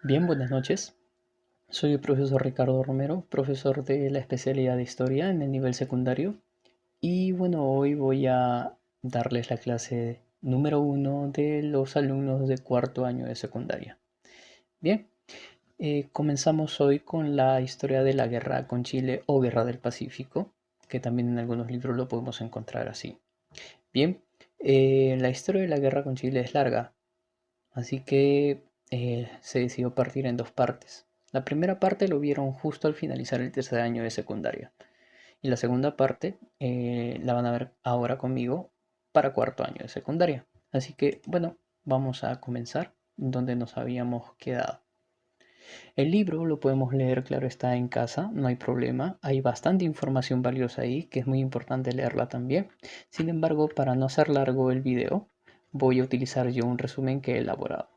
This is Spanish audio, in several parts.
Bien, buenas noches. Soy el profesor Ricardo Romero, profesor de la especialidad de Historia en el nivel secundario. Y bueno, hoy voy a darles la clase número uno de los alumnos de cuarto año de secundaria. Bien, comenzamos hoy con la historia de la guerra con Chile o Guerra del Pacífico, que también en algunos libros lo podemos encontrar así. Bien, la historia de la guerra con Chile es larga, así que se decidió partir en dos partes. La primera parte lo vieron justo al finalizar el tercer año de secundaria. Y la segunda parte la van a ver ahora conmigo para cuarto año de secundaria. Así que, bueno, vamos a comenzar donde nos habíamos quedado. El libro lo podemos leer, claro está, en casa, no hay problema. Hay bastante información valiosa ahí, que es muy importante leerla también. Sin embargo, para no hacer largo el video, voy a utilizar yo un resumen que he elaborado.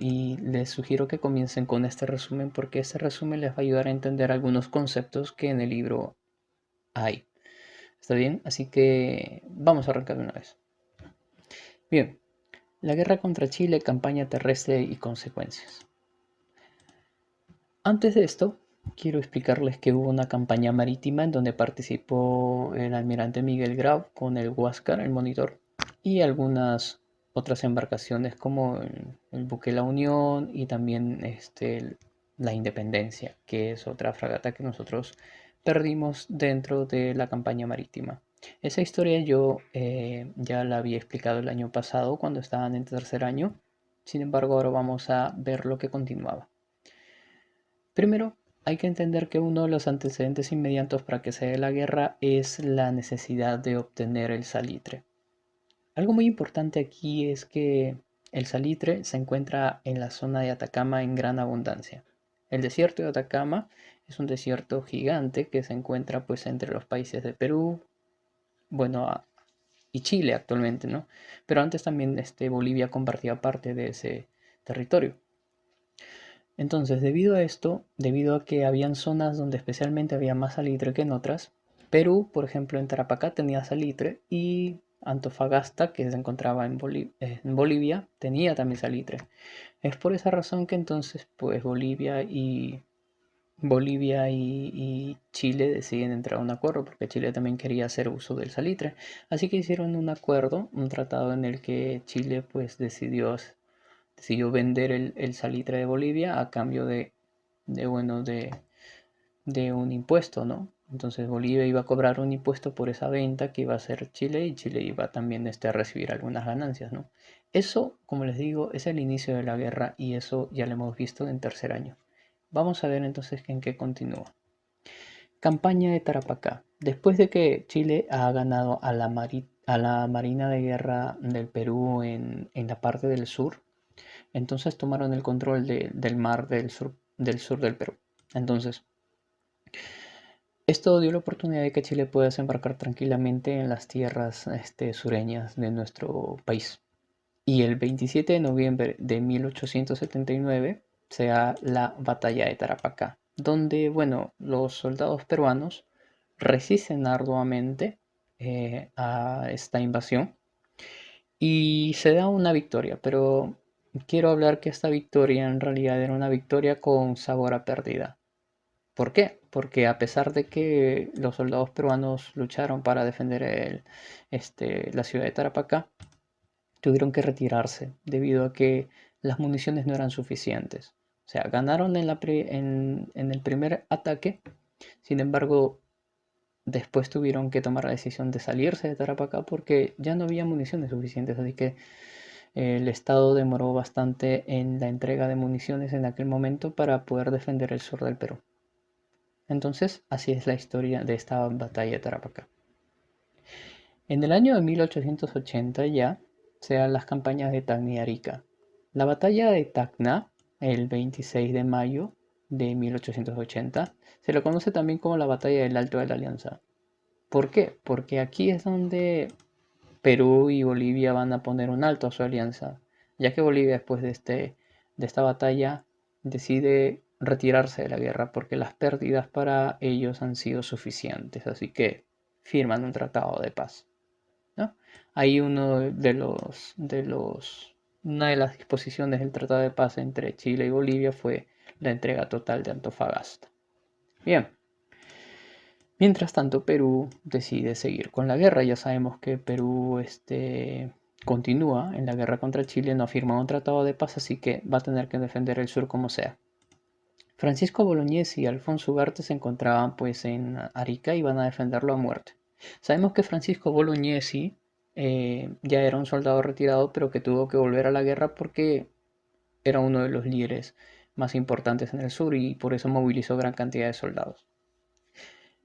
Y les sugiero que comiencen con este resumen porque este resumen les va a ayudar a entender algunos conceptos que en el libro hay. ¿Está bien? Así que vamos a arrancar de una vez. Bien, la guerra contra Chile, campaña terrestre y consecuencias. Antes de esto, quiero explicarles que hubo una campaña marítima en donde participó el almirante Miguel Grau con el Huáscar, el Monitor, y algunas otras embarcaciones como el buque La Unión y también la Independencia, que es otra fragata que nosotros perdimos dentro de la campaña marítima. Esa historia yo ya la había explicado el año pasado cuando estaban en tercer año. Sin embargo, ahora vamos a ver lo que continuaba. Primero, hay que entender que uno de los antecedentes inmediatos para que se dé la guerra es la necesidad de obtener el salitre. Algo muy importante aquí es que el salitre se encuentra en la zona de Atacama en gran abundancia. El desierto de Atacama es un desierto gigante que se encuentra pues entre los países de Perú, bueno, y Chile actualmente, ¿no? Pero antes también Bolivia compartía parte de ese territorio. Entonces, debido a esto, debido a que habían zonas donde especialmente había más salitre que en otras, Perú, por ejemplo, en Tarapacá tenía salitre y Antofagasta, que se encontraba en Bolivia, tenía también salitre. Es por esa razón que entonces, pues Bolivia y Chile deciden entrar a un acuerdo, porque Chile también quería hacer uso del salitre. Así que hicieron un acuerdo, un tratado en el que Chile pues decidió vender el salitre de Bolivia a cambio de, bueno, de un impuesto, ¿no? Entonces Bolivia iba a cobrar un impuesto por esa venta que iba a hacer Chile y Chile iba también a recibir algunas ganancias, ¿no? Eso, como les digo, es el inicio de la guerra y eso ya lo hemos visto en tercer año. Vamos a ver entonces en qué continúa. Campaña de Tarapacá. Después de que Chile ha ganado a la Marina de Guerra del Perú en la parte del sur, entonces tomaron el control del mar del sur del Perú. Entonces, esto dio la oportunidad de que Chile pueda desembarcar tranquilamente en las tierras sureñas de nuestro país. Y el 27 de noviembre de 1879 se da la batalla de Tarapacá, donde, bueno, los soldados peruanos resisten arduamente a esta invasión y se da una victoria, pero quiero hablar que esta victoria en realidad era una victoria con sabor a pérdida. ¿Por qué? Porque a pesar de que los soldados peruanos lucharon para defender la ciudad de Tarapacá, tuvieron que retirarse debido a que las municiones no eran suficientes. O sea, ganaron en el primer ataque, sin embargo, después tuvieron que tomar la decisión de salirse de Tarapacá porque ya no había municiones suficientes, así que el Estado demoró bastante en la entrega de municiones en aquel momento para poder defender el sur del Perú. Entonces, así es la historia de esta batalla de Tarapacá. En el año de 1880 ya se dan las campañas de Tacna y Arica. La batalla de Tacna, el 26 de mayo de 1880, se lo conoce también como la batalla del Alto de la Alianza. ¿Por qué? Porque aquí es donde Perú y Bolivia van a poner un alto a su alianza, ya que Bolivia después de esta batalla decide retirarse de la guerra porque las pérdidas para ellos han sido suficientes, así que firman un tratado de paz, ¿no? Ahí uno de los Una de las disposiciones del Tratado de Paz entre Chile y Bolivia fue la entrega total de Antofagasta. Bien. Mientras tanto, Perú decide seguir con la guerra. Ya sabemos que Perú continúa en la guerra contra Chile, no ha firmado un tratado de paz, así que va a tener que defender el sur como sea. Francisco Bolognesi y Alfonso Ugarte se encontraban pues en Arica y van a defenderlo a muerte. Sabemos que Francisco Bolognesi ya era un soldado retirado, pero que tuvo que volver a la guerra porque era uno de los líderes más importantes en el sur y por eso movilizó gran cantidad de soldados.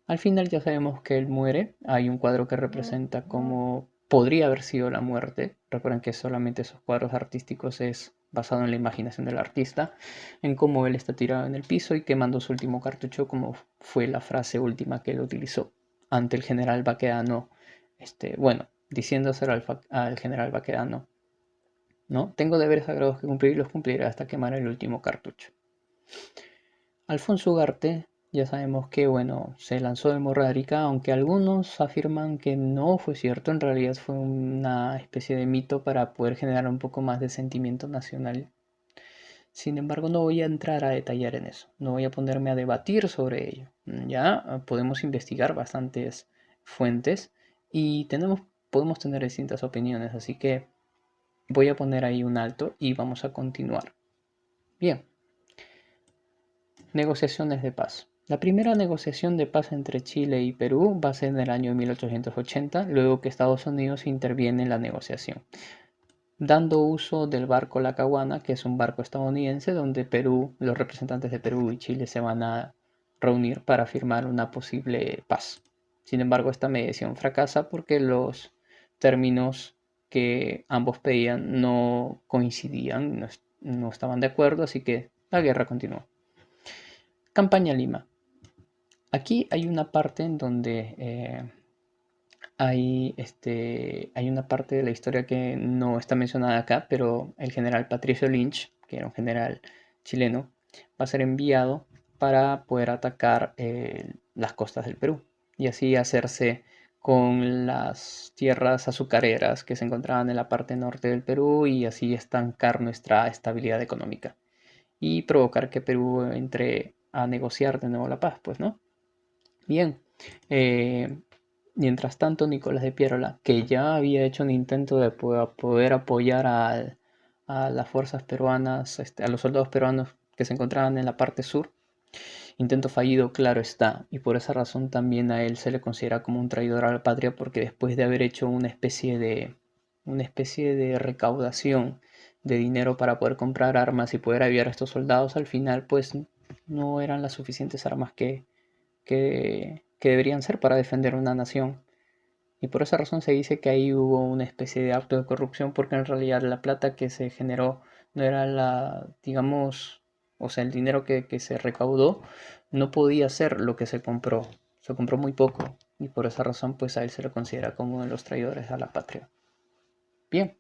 Al final ya sabemos que él muere. Hay un cuadro que representa cómo podría haber sido la muerte. Recuerden que solamente esos cuadros artísticos es basado en la imaginación del artista, en cómo él está tirado en el piso y quemando su último cartucho, como fue la frase última que él utilizó ante el general Baquedano, bueno, diciéndoselo al general Baquedano, ¿no? Tengo deberes sagrados que cumplir y los cumpliré hasta quemar el último cartucho. Alfonso Ugarte, ya sabemos que, bueno, se lanzó de Morrárica, aunque algunos afirman que no fue cierto, en realidad fue una especie de mito para poder generar un poco más de sentimiento nacional. Sin embargo, no voy a entrar a detallar en eso, no voy a ponerme a debatir sobre ello. Ya podemos investigar bastantes fuentes y podemos tener distintas opiniones, así que voy a poner ahí un alto y vamos a continuar. Bien. Negociaciones de paz. La primera negociación de paz entre Chile y Perú va a ser en el año 1880, luego que Estados Unidos interviene en la negociación, dando uso del barco La Caguana, que es un barco estadounidense donde los representantes de Perú y Chile se van a reunir para firmar una posible paz. Sin embargo, esta mediación fracasa porque los términos que ambos pedían no coincidían, no estaban de acuerdo, así que la guerra continuó. Campaña Lima. Aquí hay una parte en donde hay una parte de la historia que no está mencionada acá, pero el general Patricio Lynch, que era un general chileno, va a ser enviado para poder atacar las costas del Perú y así hacerse con las tierras azucareras que se encontraban en la parte norte del Perú y así estancar nuestra estabilidad económica y provocar que Perú entre a negociar de nuevo la paz, pues, ¿no? Bien, eh, mientras tanto, Nicolás de Piérola, que ya había hecho un intento de poder apoyar a las fuerzas peruanas, a los soldados peruanos que se encontraban en la parte sur, intento fallido, claro está, y por esa razón también a él se le considera como un traidor a la patria, porque después de haber hecho una especie de recaudación de dinero para poder comprar armas y poder aviar a estos soldados, al final pues no eran las suficientes armas que deberían ser para defender una nación. Y por esa razón se dice que ahí hubo una especie de acto de corrupción porque en realidad la plata que se generó no era digamos, o sea, el dinero que se recaudó no podía ser lo que se compró. Se compró muy poco y por esa razón pues a él se le considera como uno de los traidores a la patria. Bien.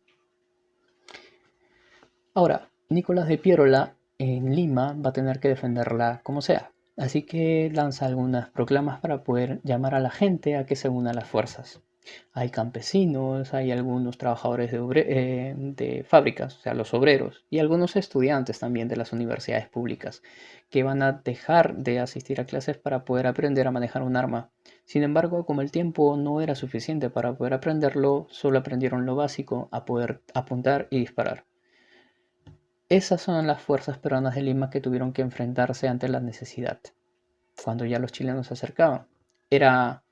Ahora, Nicolás de Piérola en Lima va a tener que defenderla como sea. Así que lanza algunas proclamas para poder llamar a la gente a que se una a las fuerzas. Hay campesinos, hay algunos trabajadores de fábricas, o sea, los obreros, y algunos estudiantes también de las universidades públicas, que van a dejar de asistir a clases para poder aprender a manejar un arma. Sin embargo, como el tiempo no era suficiente para poder aprenderlo, solo aprendieron lo básico, a poder apuntar y disparar. Esas son las fuerzas peruanas de Lima que tuvieron que enfrentarse ante la necesidad, cuando ya los chilenos se acercaban. Era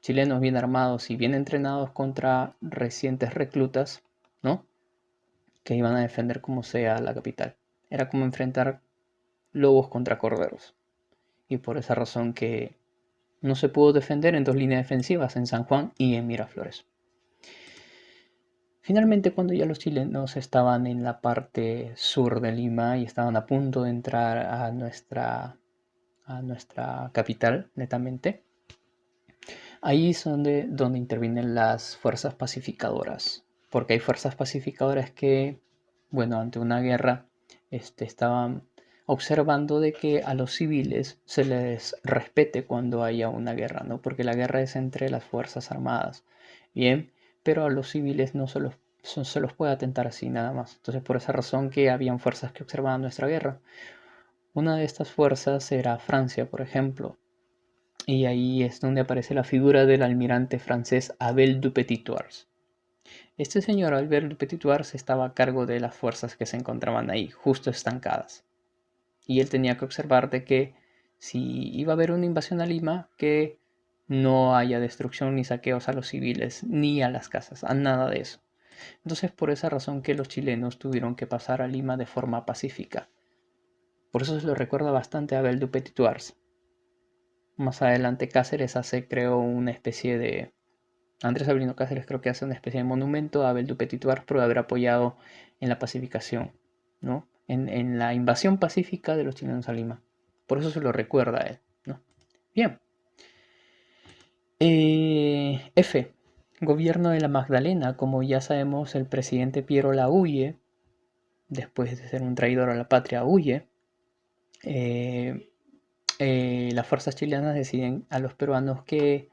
chilenos bien armados y bien entrenados contra recientes reclutas, ¿no? Que iban a defender como sea la capital. Era como enfrentar lobos contra corderos. Y por esa razón que no se pudo defender en dos líneas defensivas, en San Juan y en Miraflores. Finalmente, cuando ya los chilenos estaban en la parte sur de Lima y estaban a punto de entrar a nuestra capital, netamente, ahí es donde intervienen las fuerzas pacificadoras, porque hay fuerzas pacificadoras que, bueno, ante una guerra, estaban observando de que a los civiles se les respete cuando haya una guerra, ¿no? Porque la guerra es entre las fuerzas armadas, bien, pero a los civiles se los puede atentar así nada más. Entonces por esa razón que habían fuerzas que observaban nuestra guerra. Una de estas fuerzas era Francia, por ejemplo, y ahí es donde aparece la figura del almirante francés Abel du Petit-Thouars. Este señor Albert du Petit-Thouars estaba a cargo de las fuerzas que se encontraban ahí, justo estancadas. Y él tenía que observar de que si iba a haber una invasión a Lima, que no haya destrucción ni saqueos a los civiles, ni a las casas, a nada de eso. Entonces, por esa razón que los chilenos tuvieron que pasar a Lima de forma pacífica. Por eso se lo recuerda bastante a Abel du Petit-Thouars. Más adelante Cáceres creó una especie de... Andrés Sabino Cáceres creo que hace una especie de monumento a Abel du Petit-Thouars por haber apoyado en la pacificación, ¿no? En la invasión pacífica de los chilenos a Lima. Por eso se lo recuerda a él, ¿no? Bien. F. Gobierno de la Magdalena. Como ya sabemos, el presidente Piero la huye. Después de ser un traidor a la patria, huye. Las fuerzas chilenas deciden a los peruanos que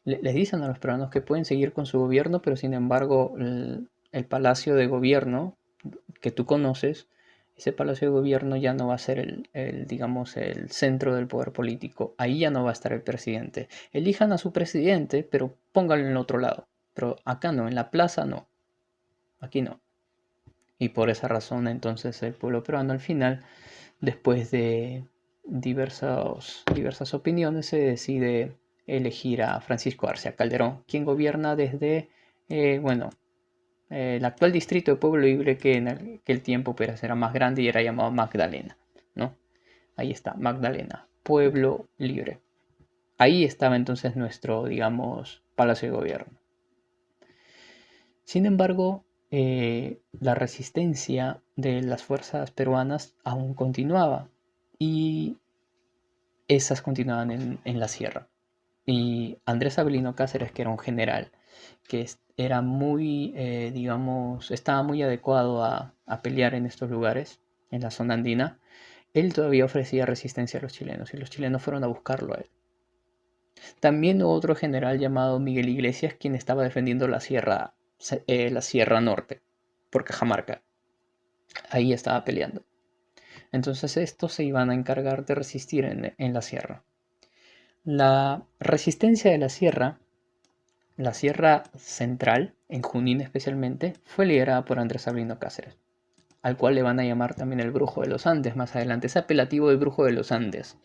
les dicen a los peruanos que pueden seguir con su gobierno, pero sin embargo el palacio de gobierno que tú conoces, ese palacio de gobierno ya no va a ser digamos, el centro del poder político. Ahí ya no va a estar el presidente. Elijan a su presidente, pero pónganlo en el otro lado. Pero acá no, en la plaza no. Aquí no. Y por esa razón entonces el pueblo peruano al final, después de diversas opiniones, se decide elegir a Francisco Arce Calderón, quien gobierna desde, bueno, el actual distrito de Pueblo Libre, que en aquel tiempo pues, era más grande y era llamado Magdalena, ¿no? Ahí está, Magdalena, Pueblo Libre. Ahí estaba entonces nuestro, digamos, palacio de gobierno. Sin embargo, la resistencia de las fuerzas peruanas aún continuaba y esas continuaban en la sierra. Y Andrés Avelino Cáceres, que era un general, que era muy, digamos, estaba muy adecuado a pelear en estos lugares, en la zona andina, él todavía ofrecía resistencia a los chilenos y los chilenos fueron a buscarlo a él. También hubo otro general llamado Miguel Iglesias, quien estaba defendiendo la Sierra Norte, por Cajamarca. Ahí estaba peleando. Entonces estos se iban a encargar de resistir en la sierra. La resistencia de la Sierra Central, en Junín especialmente, fue liderada por Andrés Sabino Cáceres, al cual le van a llamar también el Brujo de los Andes más adelante. Ese apelativo de Brujo de los Andes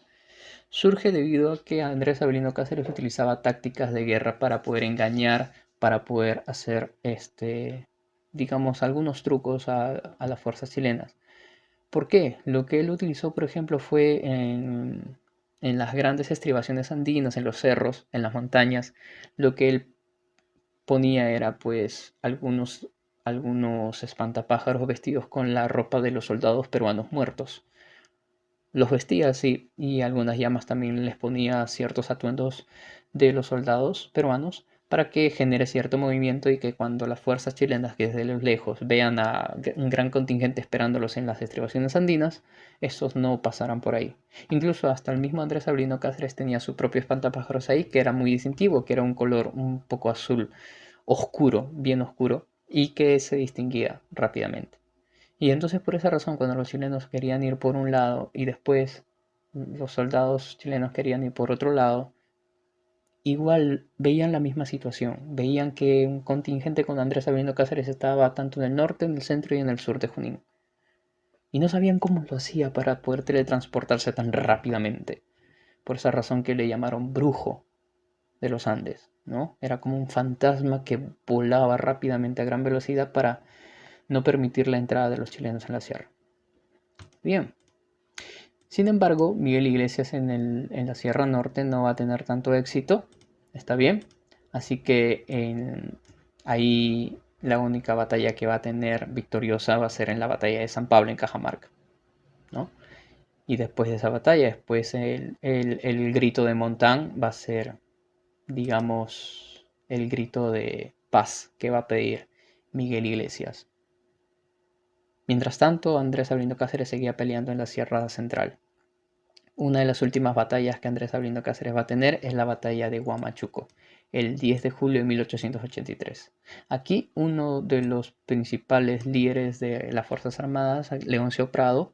surge debido a que Andrés Sabino Cáceres utilizaba tácticas de guerra para poder engañar, para poder hacer, digamos, algunos trucos a las fuerzas chilenas. ¿Por qué? Lo que él utilizó, por ejemplo, fue en las grandes estribaciones andinas, en los cerros, en las montañas, lo que él ponía era pues algunos espantapájaros vestidos con la ropa de los soldados peruanos muertos. Los vestía así y algunas llamas también les ponía ciertos atuendos de los soldados peruanos para que genere cierto movimiento y que cuando las fuerzas chilenas que desde lejos vean a un gran contingente esperándolos en las estribaciones andinas, estos no pasaran por ahí. Incluso hasta el mismo Andrés Avelino Cáceres tenía su propio espantapájaros ahí que era muy distintivo, que era un color un poco azul oscuro, bien oscuro, y que se distinguía rápidamente. Y entonces por esa razón, cuando los chilenos querían ir por un lado y después los soldados chilenos querían ir por otro lado, igual veían la misma situación. Veían que un contingente con Andrés Sabino Cáceres estaba tanto en el norte, en el centro y en el sur de Junín. Y no sabían cómo lo hacía para poder teletransportarse tan rápidamente. Por esa razón que le llamaron brujo de los Andes, ¿no? Era como un fantasma que volaba rápidamente a gran velocidad para no permitir la entrada de los chilenos en la sierra. Bien. Sin embargo, Miguel Iglesias en la Sierra Norte no va a tener tanto éxito, está bien, así que ahí la única batalla que va a tener victoriosa va a ser en la batalla de San Pablo en Cajamarca, ¿no? Y después de esa batalla, después el grito de Montán va a ser, digamos, el grito de paz que va a pedir Miguel Iglesias. Mientras tanto, Andrés Abrindo Cáceres seguía peleando en la Sierra Central. una de las últimas batallas que Andrés Ablindo Cáceres va a tener es la batalla de Huamachuco, el 10 de julio de 1883. Aquí uno de los principales líderes de las Fuerzas Armadas, Leoncio Prado,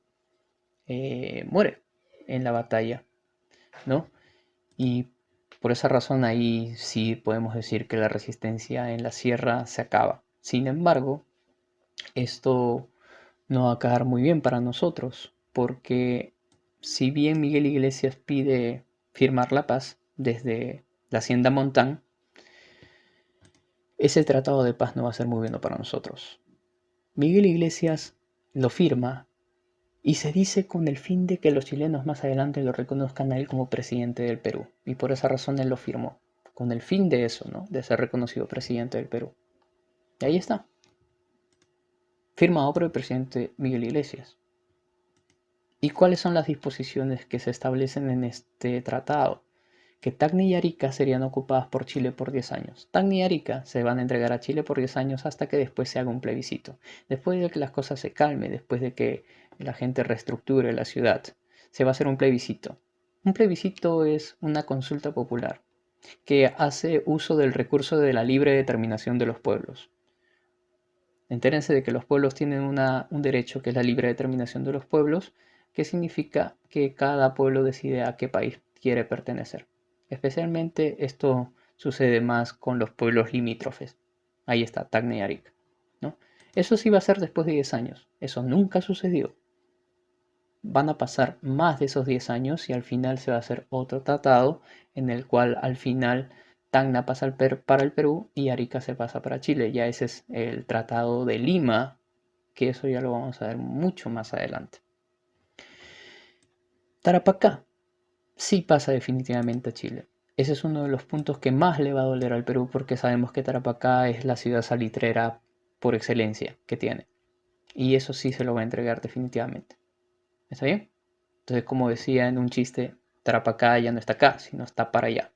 muere en la batalla, ¿no? Y por esa razón ahí sí podemos decir que la resistencia en la sierra se acaba. Sin embargo, esto no va a quedar muy bien para nosotros, porque si bien Miguel Iglesias pide firmar la paz desde la Hacienda Montán, ese tratado de paz no va a ser muy bueno para nosotros. Miguel Iglesias lo firma y se dice con el fin de que los chilenos más adelante lo reconozcan a él como presidente del Perú. Y por esa razón él lo firmó, con el fin de eso, ¿no? De ser reconocido presidente del Perú. Y ahí está, firmado por el presidente Miguel Iglesias. ¿Y cuáles son las disposiciones que se establecen en este tratado? Que Tacna y Arica serían ocupadas por Chile por 10 años. Tacna y Arica se van a entregar a Chile por 10 años hasta que después se haga un plebiscito. Después de que las cosas se calmen, después de que la gente reestructure la ciudad, se va a hacer un plebiscito. Un plebiscito es una consulta popular que hace uso del recurso de la libre determinación de los pueblos. Entérense de que los pueblos tienen un derecho que es la libre determinación de los pueblos, que significa que cada pueblo decide a qué país quiere pertenecer. Especialmente esto sucede más con los pueblos limítrofes. Ahí está, Tacna y Arica, ¿no? Eso sí va a ser después de 10 años. Eso nunca sucedió. Van a pasar más de esos 10 años y al final se va a hacer otro tratado en el cual al final Tacna pasa para el Perú y Arica se pasa para Chile. Ya ese es el Tratado de Lima, que eso ya lo vamos a ver mucho más adelante. Tarapacá sí pasa definitivamente a Chile. Ese es uno de los puntos que más le va a doler al Perú porque sabemos que Tarapacá es la ciudad salitrera por excelencia que tiene. Y eso sí se lo va a entregar definitivamente. ¿Está bien? Entonces, como decía en un chiste, Tarapacá ya no está acá, sino está para allá.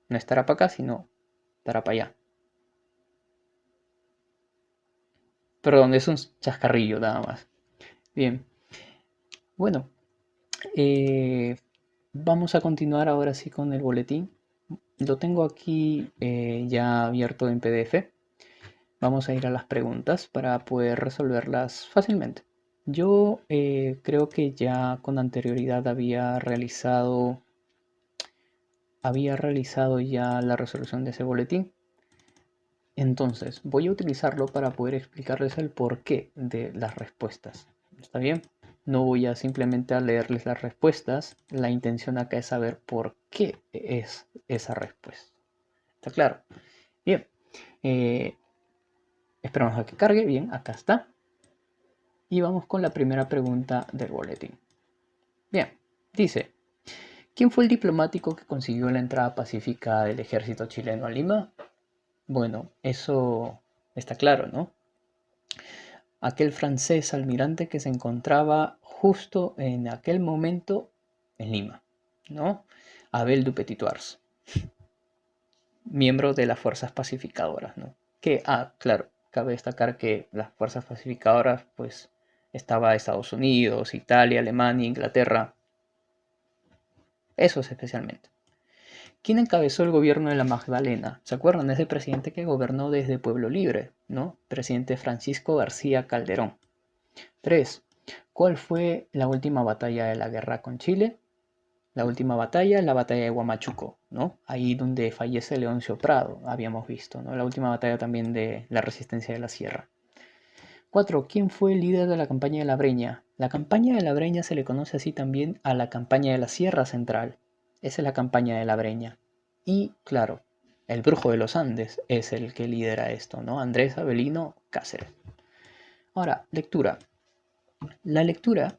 No estará para acá, sino estará para allá. Perdón, es un chascarrillo nada más. Bien, bueno, eh, vamos a continuar ahora sí con el boletín. Lo tengo aquí ya abierto en PDF. Vamos a ir a las preguntas para poder resolverlas fácilmente. Yo creo que ya con anterioridad había realizado ya la resolución de ese boletín. Entonces, voy a utilizarlo para poder explicarles el porqué de las respuestas. ¿Está bien? No voy a simplemente a leerles las respuestas. La intención acá es saber por qué es esa respuesta. ¿Está claro? Bien. Esperamos a que cargue. Bien, acá está. Y vamos con la primera pregunta del boletín. Bien, dice, ¿quién fue el diplomático que consiguió la entrada pacífica del ejército chileno a Lima? Bueno, eso está claro, ¿no? Aquel francés almirante que se encontraba justo en aquel momento en Lima, ¿no? Abel du Petit-Thouars, miembro de las fuerzas pacificadoras, ¿no? Claro, cabe destacar que las fuerzas pacificadoras, pues, estaba Estados Unidos, Italia, Alemania, Inglaterra, esos especialmente. ¿Quién encabezó el gobierno de la Magdalena? ¿Se acuerdan? Ese presidente que gobernó desde Pueblo Libre, ¿no? Presidente Francisco García Calderón. 3. ¿Cuál fue la última batalla de la guerra con Chile? La última batalla, la batalla de Huamachuco, ¿no? Ahí donde fallece Leoncio Prado, habíamos visto, ¿no? La última batalla también de la resistencia de la sierra. 4. ¿Quién fue el líder de la campaña de la Breña? La campaña de la Breña se le conoce así también a la campaña de la Sierra Central. Esa es la campaña de la Breña. Y, claro, el Brujo de los Andes es el que lidera esto, ¿no? Andrés Avelino Cáceres. Ahora, lectura. La lectura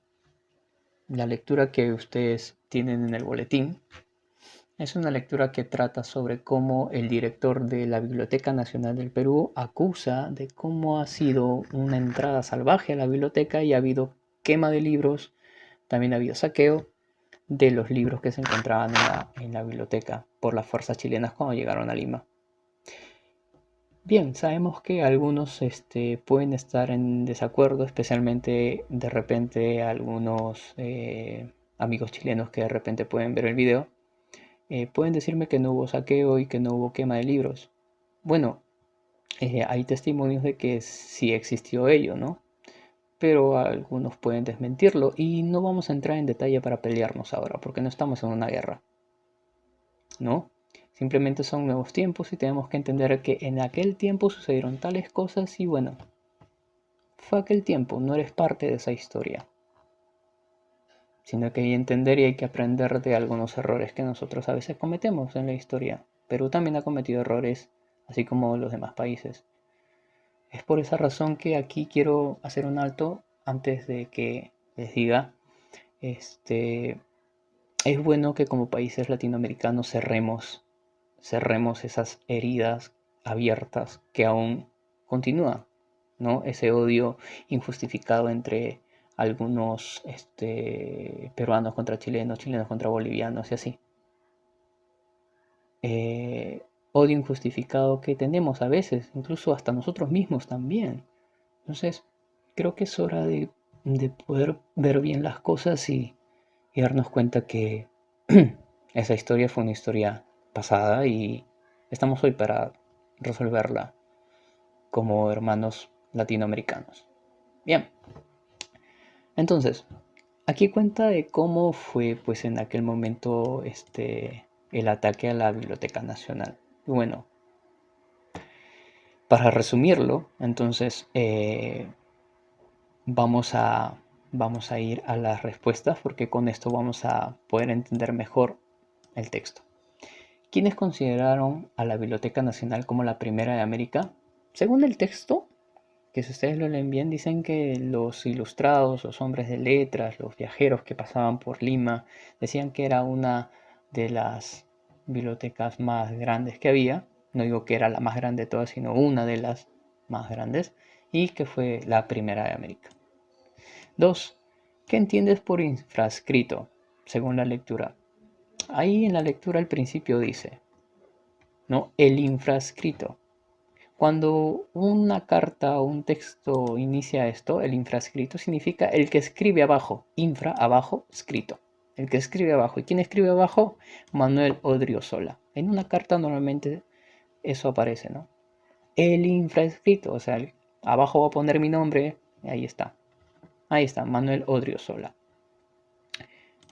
La lectura que ustedes tienen en el boletín es una lectura que trata sobre cómo el director de la Biblioteca Nacional del Perú acusa de cómo ha sido una entrada salvaje a la biblioteca y ha habido quema de libros, también ha habido saqueo de los libros que se encontraban en la biblioteca por las fuerzas chilenas cuando llegaron a Lima. Bien, sabemos que algunos pueden estar en desacuerdo, especialmente de repente algunos amigos chilenos que de repente pueden ver el video, pueden decirme que no hubo saqueo y que no hubo quema de libros. Bueno, hay testimonios de que sí existió ello, ¿no? Pero algunos pueden desmentirlo y no vamos a entrar en detalle para pelearnos ahora, porque no estamos en una guerra, ¿no? Simplemente son nuevos tiempos y tenemos que entender que en aquel tiempo sucedieron tales cosas y bueno, fue aquel tiempo, no eres parte de esa historia, sino que hay que entender y hay que aprender de algunos errores que nosotros a veces cometemos en la historia. Perú también ha cometido errores, así como los demás países. Es por esa razón que aquí quiero hacer un alto antes de que les diga, este, es bueno que como países latinoamericanos cerremos esas heridas abiertas que aún continúan, ¿no? Ese odio injustificado entre algunos peruanos contra chilenos, chilenos contra bolivianos y así. Odio injustificado que tenemos a veces, incluso hasta nosotros mismos también. Entonces, creo que es hora de poder ver bien las cosas y darnos cuenta que esa historia fue una historia pasada y estamos hoy para resolverla como hermanos latinoamericanos. Bien, entonces, aquí cuenta de cómo fue pues en aquel momento el ataque a la Biblioteca Nacional. Y bueno, para resumirlo, entonces vamos a, vamos a ir a las respuestas porque con esto vamos a poder entender mejor el texto. ¿Quiénes consideraron a la Biblioteca Nacional como la primera de América? Según el texto, que si ustedes lo leen bien, dicen que los ilustrados, los hombres de letras, los viajeros que pasaban por Lima, decían que era una de las bibliotecas más grandes que había. No digo que era la más grande de todas, sino una de las más grandes, y que fue la primera de América. 2. ¿Qué entiendes por infrascrito? Según la lectura. Ahí en la lectura al principio dice, ¿no? El infrascrito. Cuando una carta o un texto inicia esto, el infrascrito significa el que escribe abajo, infra, abajo, escrito. El que escribe abajo. ¿Y quién escribe abajo? Manuel Odriozola. En una carta normalmente eso aparece, ¿no? El infrascrito, o sea, abajo va a poner mi nombre, ahí está. Ahí está, Manuel Odriozola.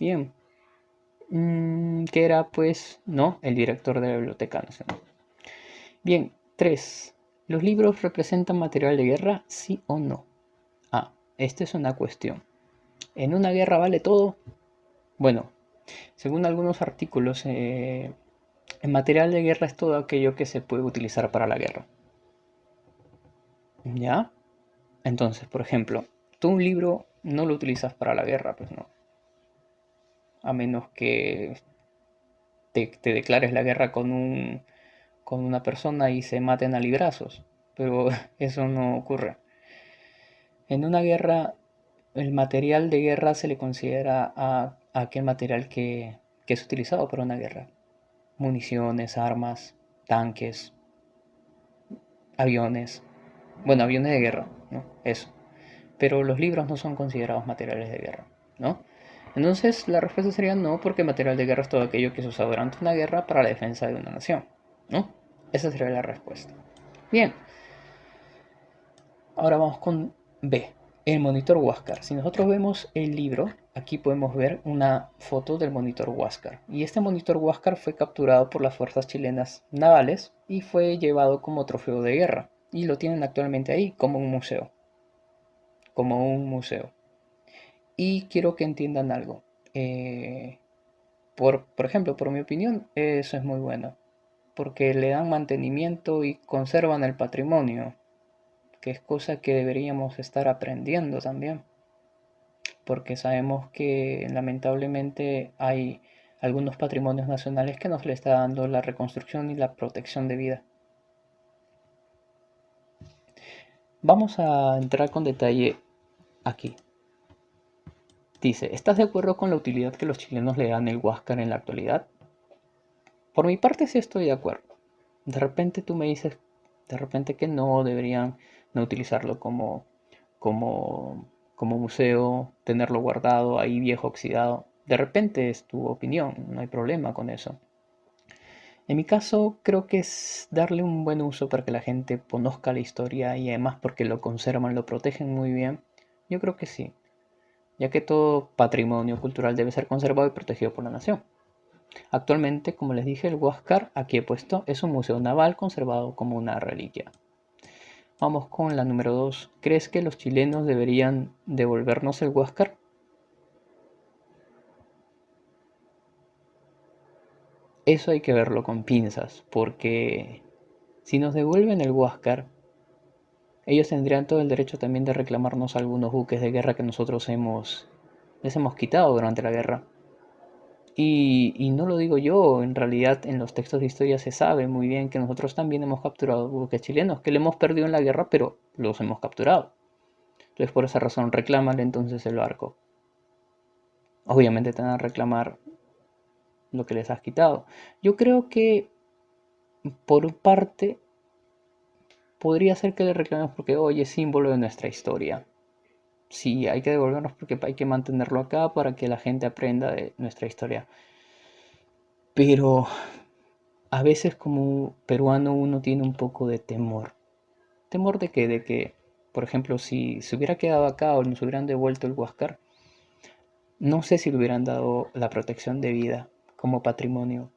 Bien, que era pues, ¿no? El director de la Biblioteca Nacional. Bien, 3. ¿Los libros representan material de guerra? ¿Sí o no? Ah, esta es una cuestión. ¿En una guerra vale todo? Bueno, según algunos artículos, el material de guerra es todo aquello que se puede utilizar para la guerra. ¿Ya? Entonces, por ejemplo, tú un libro no lo utilizas para la guerra, pues no. A menos que te declares la guerra con una persona y se maten a librazos. Pero eso no ocurre. En una guerra, el material de guerra se le considera a aquel material que es utilizado para una guerra. Municiones, armas, tanques, aviones. Bueno, aviones de guerra, ¿no? Eso. Pero los libros no son considerados materiales de guerra, ¿no? Entonces la respuesta sería no, porque material de guerra es todo aquello que se usa durante una guerra para la defensa de una nación, ¿no? Esa sería la respuesta. Bien, ahora vamos con B, el monitor Huáscar. Si nosotros vemos el libro, aquí podemos ver una foto del monitor Huáscar. Y este monitor Huáscar fue capturado por las fuerzas chilenas navales y fue llevado como trofeo de guerra. Y lo tienen actualmente ahí como un museo. Como un museo. Y quiero que entiendan algo. Por ejemplo, por mi opinión, eso es muy bueno. Porque le dan mantenimiento y conservan el patrimonio, que es cosa que deberíamos estar aprendiendo también, porque sabemos que lamentablemente hay algunos patrimonios nacionales que nos le está dando la reconstrucción y la protección de vida. Vamos a entrar con detalle aquí. Dice, ¿estás de acuerdo con la utilidad que los chilenos le dan el Huáscar en la actualidad? Por mi parte sí estoy de acuerdo. De repente tú me dices, de repente que no deberían no utilizarlo como, como museo, tenerlo guardado ahí viejo, oxidado. De repente es tu opinión, no hay problema con eso. En mi caso, creo que es darle un buen uso para que la gente conozca la historia y además porque lo conservan, lo protegen muy bien. Yo creo que sí, ya que todo patrimonio cultural debe ser conservado y protegido por la nación. Actualmente, como les dije, el Huáscar, aquí he puesto, es un museo naval conservado como una reliquia. Vamos con la número 2. ¿Crees que los chilenos deberían devolvernos el Huáscar? Eso hay que verlo con pinzas, porque si nos devuelven el Huáscar, ellos tendrían todo el derecho también de reclamarnos algunos buques de guerra que nosotros les hemos quitado durante la guerra. Y no lo digo yo, en realidad en los textos de historia se sabe muy bien que nosotros también hemos capturado buques chilenos, que le hemos perdido en la guerra, pero los hemos capturado. Entonces por esa razón reclámale entonces el barco. Obviamente te van a reclamar lo que les has quitado. Yo creo que por parte podría ser que le reclamemos porque hoy es símbolo de nuestra historia. Sí, hay que devolvernos porque hay que mantenerlo acá para que la gente aprenda de nuestra historia. Pero a veces como peruano uno tiene un poco de temor. ¿Temor de qué? De que, por ejemplo, si se hubiera quedado acá o nos hubieran devuelto el Huáscar, no sé si le hubieran dado la protección de vida como patrimonio.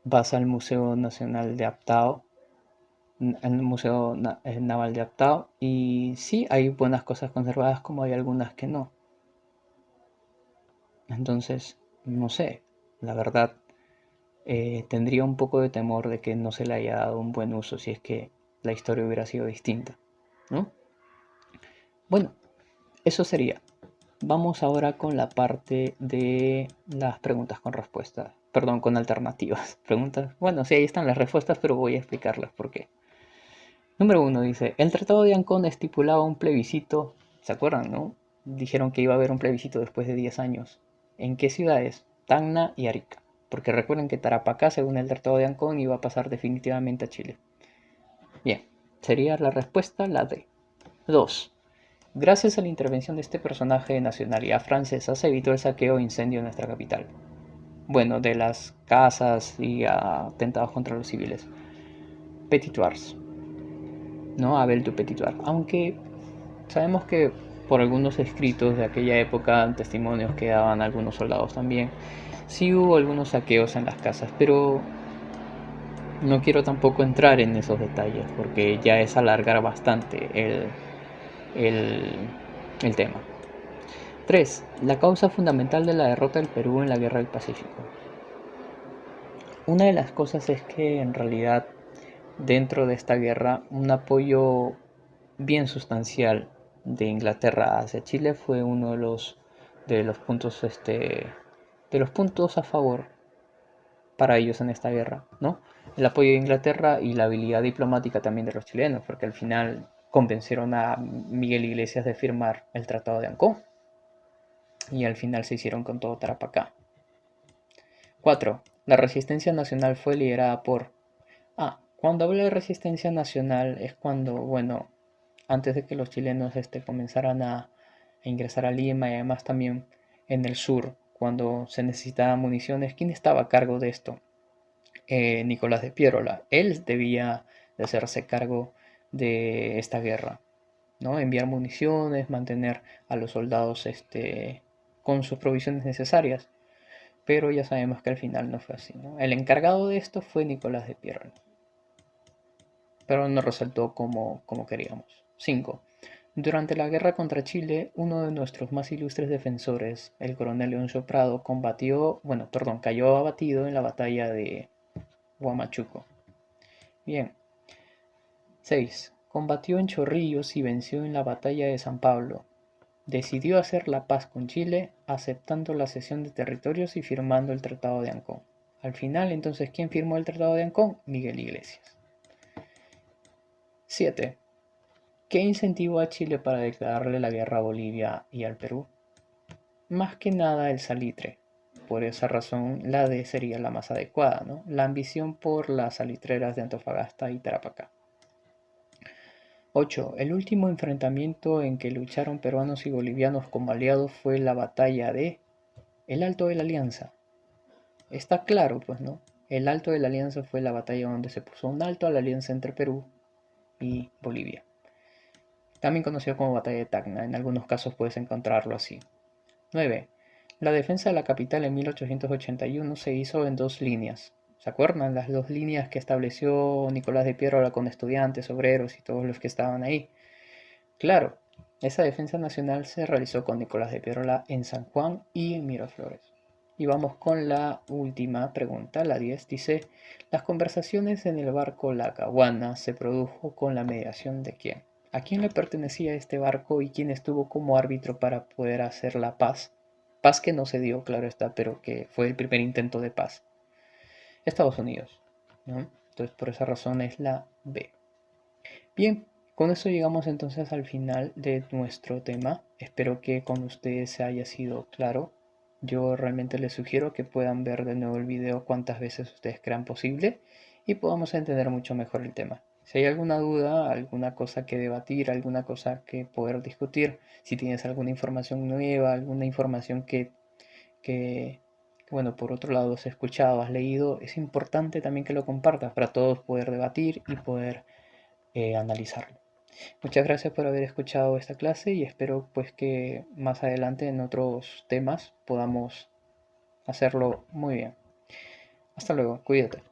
Vas al Museo Nacional de Aptao, al Museo Naval de Aptao, y sí, hay buenas cosas conservadas como hay algunas que no. Entonces, no sé, la verdad, tendría un poco de temor de que no se le haya dado un buen uso si es que la historia hubiera sido distinta, ¿no? Bueno, eso sería. Vamos ahora con la parte de las preguntas con respuestas, perdón, con alternativas. Preguntas, bueno, sí, ahí están las respuestas, pero voy a explicarlas por qué. Número uno dice, el Tratado de Ancón estipulaba un plebiscito, ¿se acuerdan, no? Dijeron que iba a haber un plebiscito después de 10 años. ¿En qué ciudades? Tacna y Arica. Porque recuerden que Tarapacá, según el Tratado de Ancón, iba a pasar definitivamente a Chile. Bien, sería la respuesta la D. 2. Gracias a la intervención de este personaje de nacionalidad francesa se evitó el saqueo e incendio en nuestra capital. Bueno, de las casas y atentados contra los civiles. Petitoires, ¿no? Abel du Petitoir. Aunque sabemos que por algunos escritos de aquella época, testimonios que daban algunos soldados también, sí hubo algunos saqueos en las casas, pero no quiero tampoco entrar en esos detalles porque ya es alargar bastante el, el tema. 3. La causa fundamental de la derrota del Perú en la Guerra del Pacífico. Una de las cosas es que en realidad dentro de esta guerra un apoyo bien sustancial de Inglaterra hacia Chile fue uno de los puntos de los puntos a favor para ellos en esta guerra, ¿no? El apoyo de Inglaterra y la habilidad diplomática también de los chilenos, porque al final convencieron a Miguel Iglesias de firmar el Tratado de Ancón y al final se hicieron con todo Tarapacá. 4. La resistencia nacional fue liderada por... Cuando hablo de resistencia nacional es cuando, bueno, antes de que los chilenos comenzaran a ingresar a Lima y además también en el sur, cuando se necesitaban municiones, ¿quién estaba a cargo de esto? Nicolás de Piérola. Él debía de hacerse cargo de esta guerra, ¿no? Enviar municiones, mantener a los soldados con sus provisiones necesarias. Pero ya sabemos que al final no fue así, ¿no? El encargado de esto fue Nicolás de Piérola, pero no resaltó como queríamos. 5. Durante la guerra contra Chile, uno de nuestros más ilustres defensores, el coronel Leoncio Prado, cayó abatido en la batalla de Huamachuco. Bien. 6. Combatió en Chorrillos y venció en la batalla de San Pablo. Decidió hacer la paz con Chile, aceptando la cesión de territorios y firmando el Tratado de Ancón. Al final, entonces, ¿quién firmó el Tratado de Ancón? Miguel Iglesias. 7. ¿Qué incentivó a Chile para declararle la guerra a Bolivia y al Perú? Más que nada el salitre. Por esa razón, la D sería la más adecuada, ¿no? La ambición por las salitreras de Antofagasta y Tarapacá. 8. El último enfrentamiento en que lucharon peruanos y bolivianos como aliados fue la batalla de El Alto de la Alianza. Está claro, pues, ¿no? El Alto de la Alianza fue la batalla donde se puso un alto a la alianza entre Perú y Bolivia. También conocido como Batalla de Tacna, en algunos casos puedes encontrarlo así. 9. La defensa de la capital en 1881 se hizo en dos líneas. ¿Se acuerdan? Las dos líneas que estableció Nicolás de Piérola con estudiantes, obreros y todos los que estaban ahí. Claro, esa defensa nacional se realizó con Nicolás de Piérola en San Juan y en Miraflores. Y vamos con la última pregunta, la 10. Dice, las conversaciones en el barco La Caguana se produjo con la mediación de quién. ¿A quién le pertenecía este barco y quién estuvo como árbitro para poder hacer la paz? Paz que no se dio, claro está, pero que fue el primer intento de paz. Estados Unidos, ¿no? Entonces por esa razón es la B. Bien, con eso llegamos entonces al final de nuestro tema. Espero que con ustedes se haya sido claro. Yo realmente les sugiero que puedan ver de nuevo el video cuantas veces ustedes crean posible y podamos entender mucho mejor el tema. Si hay alguna duda, alguna cosa que debatir, alguna cosa que poder discutir, si tienes alguna información nueva, alguna información que, bueno, por otro lado has escuchado, has leído, es importante también que lo compartas para todos poder debatir y poder analizarlo. Muchas gracias por haber escuchado esta clase y espero pues que más adelante en otros temas podamos hacerlo muy bien. Hasta luego, cuídate.